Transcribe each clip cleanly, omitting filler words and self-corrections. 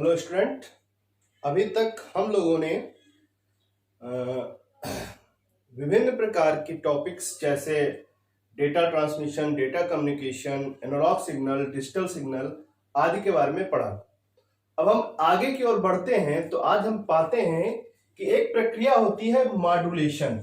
Hello student. अभी तक हम लोगों ने विभिन्न प्रकार की टॉपिक्स जैसे data transmission, data communication, analog signal, digital signal आदि के बारे में पढ़ा। अब हम आगे की ओर बढ़ते हैं तो आज हम पाते हैं कि एक प्रक्रिया होती है मॉड्यूलेशन।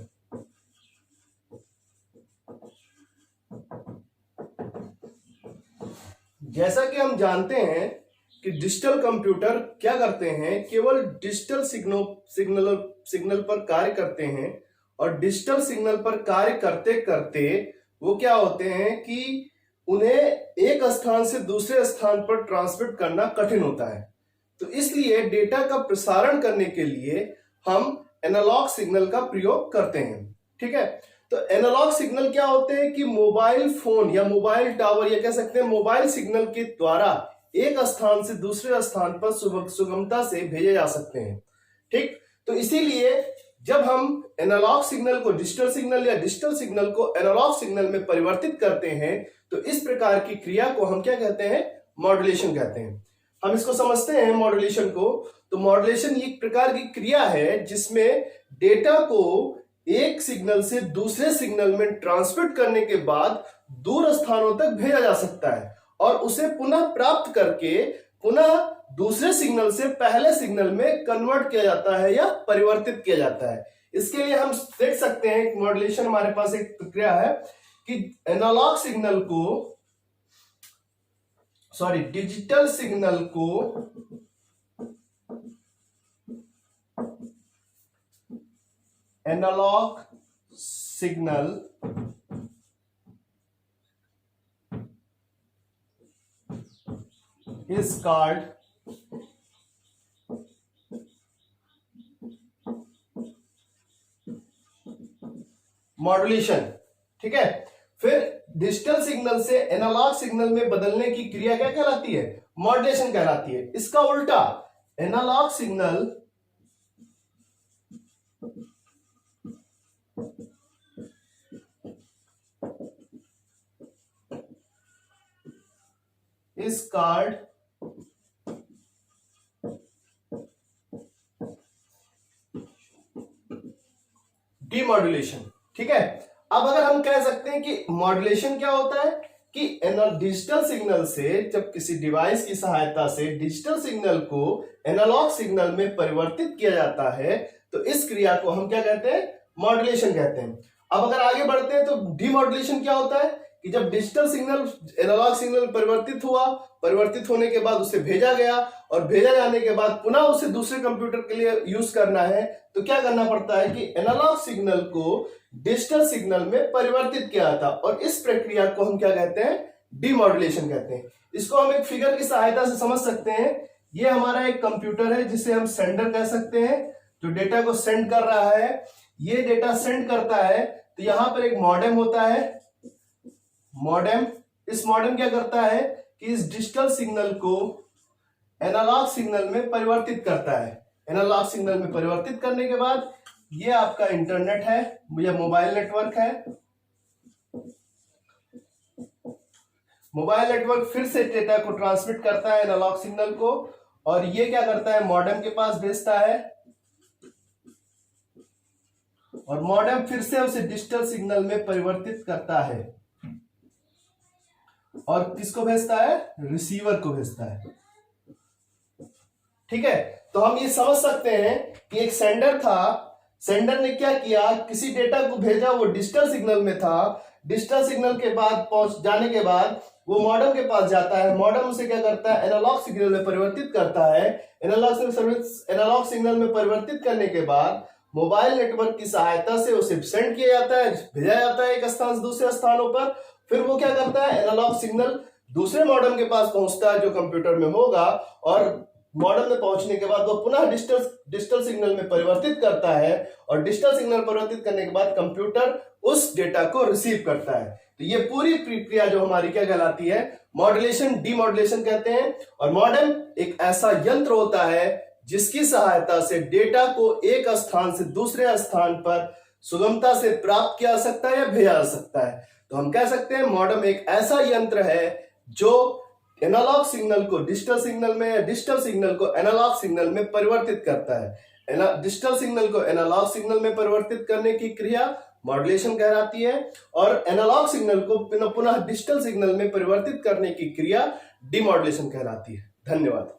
जैसा कि हम जानते हैं कि डिजिटल कंप्यूटर क्या करते हैं, केवल डिजिटल सिग्नल पर कार्य करते हैं और डिजिटल सिग्नल पर कार्य करते करते वो क्या होते हैं कि उन्हें एक स्थान से दूसरे स्थान पर ट्रांसमिट करना कठिन होता है। तो इसलिए डेटा का प्रसारण करने के लिए हम एनालॉग सिग्नल का प्रयोग करते हैं। ठीक है, तो एनालॉग सिग्नल क्या होते हैं कि मोबाइल फोन या मोबाइल टावर या कह सकते हैं मोबाइल सिग्नल के द्वारा एक स्थान से दूसरे स्थान पर सुगमता से भेजे जा सकते हैं। ठीक, तो इसीलिए जब हम एनालॉग सिग्नल को डिजिटल सिग्नल या डिजिटल सिग्नल को एनालॉग सिग्नल में परिवर्तित करते हैं तो इस प्रकार की क्रिया को हम क्या कहते हैं, मॉड्यूलेशन कहते हैं। हम इसको समझते हैं मॉड्यूलेशन को। तो मॉड्यूलेशन एक प्रकार की क्रिया है जिसमें डेटा को एक सिग्नल से दूसरे सिग्नल में ट्रांसमिट करने के बाद दूर स्थानों तक भेजा जा सकता है और उसे पुनः प्राप्त करके पुनः दूसरे सिग्नल से पहले सिग्नल में कन्वर्ट किया जाता है या परिवर्तित किया जाता है। इसके लिए हम देख सकते हैं कि मॉड्यूलेशन हमारे पास एक प्रक्रिया है कि एनालॉग सिग्नल को डिजिटल सिग्नल को analog signal is called modulation. ठीक है, फिर डिजिटल सिग्नल से एनालॉग सिग्नल में बदलने की क्रिया क्या कहलाती है, मॉड्यूलेशन कहलाती है। इसका उल्टा analog signal is called demodulation. ठीक है, अब अगर हम कह सकते हैं कि मॉड्यूलेशन क्या होता है कि डिजिटल सिग्नल से जब किसी डिवाइस की सहायता से डिजिटल सिग्नल को एनालॉग सिग्नल में परिवर्तित किया जाता है तो इस क्रिया को हम क्या कहते हैं, मॉड्यूलेशन कहते हैं। अब अगर आगे बढ़ते हैं तो डीमॉड्यूलेशन क्या होता है कि जब डिजिटल सिग्नल एनालॉग सिग्नल परिवर्तित होने के बाद उसे भेजा गया और भेजा जाने के बाद पुनः उसे दूसरे कंप्यूटर के लिए यूज करना है तो क्या करना पड़ता है कि एनालॉग सिग्नल को डिजिटल सिग्नल में परिवर्तित किया जाता और इस प्रक्रिया को हम क्या कहते हैं, डीमॉड्यूलेशन कहते हैं। इसको हम एक फिगर की सहायता से समझ सकते हैं। ये हमारा एक कंप्यूटर है जिसे हम सेंडर कह सकते हैं, जो डेटा को सेंड कर रहा है। ये डेटा सेंड करता है तो यहां पर एक मॉडेम होता है। इस मॉडेम क्या करता है कि इस डिजिटल सिग्नल को एनालॉग सिग्नल में परिवर्तित करता है। एनालॉग सिग्नल में परिवर्तित करने के बाद ये आपका इंटरनेट है या मोबाइल नेटवर्क है। मोबाइल नेटवर्क फिर से डेटा को ट्रांसमिट करता है एनालॉग सिग्नल को और ये क्या करता है, मॉडेम के पास भेजता है और मॉडेम फिर से उसे डिजिटल सिग्नल में परिवर्तित करता है और किसको भेजता है, रिसीवर को भेजता है। ठीक है, तो हम ये समझ सकते हैं कि एक सेंडर था, सेंडर ने क्या किया, किसी डेटा को भेजा, वो डिजिटल सिग्नल में था। डिजिटल सिग्नल के बाद पहुंच जाने के बाद वो मॉडेम के पास जाता है। मॉडेम उसे क्या करता है, एनालॉग सिग्नल में परिवर्तित करता है। एनालॉग सिग्नल में परिवर्तित करने के बाद मोबाइल नेटवर्क की सहायता से उसे सेंड किया जाता है, भेजा जाता है एक स्थान से दूसरे स्थानों पर। फिर वो क्या करता है, एनालॉग सिग्नल दूसरे मॉडेम के पास पहुंचता है जो कंप्यूटर में होगा और मॉडेम में पहुंचने के बाद वो पुनः डिजिटल सिग्नल में परिवर्तित करता है और डिजिटल सिग्नल परिवर्तित करने के बाद कंप्यूटर उस डेटा को रिसीव करता है। तो ये पूरी प्रक्रिया जो हमारी क्या कहलाती है, मॉड्यूलेशन, डीमॉड्यूलेशन कहते हैं। और मॉडेम एक ऐसा यंत्र होता है जिसकी सहायता से डेटा को एक स्थान से दूसरे स्थान पर सुगमता से प्राप्त किया जा सकता है या भेजा जा सकता है। तो हम कह सकते हैं मॉडेम एक ऐसा यंत्र है जो एनालॉग सिग्नल को डिजिटल सिग्नल में या डिजिटल सिग्नल को एनालॉग सिग्नल में परिवर्तित करता है। डिजिटल सिग्नल को एनालॉग सिग्नल में परिवर्तित करने की क्रिया मॉड्यूलेशन कहलाती है और एनालॉग सिग्नल को पुनः डिजिटल सिग्नल में परिवर्तित करने की क्रिया डिमॉड्यूलेशन कहलाती है। धन्यवाद।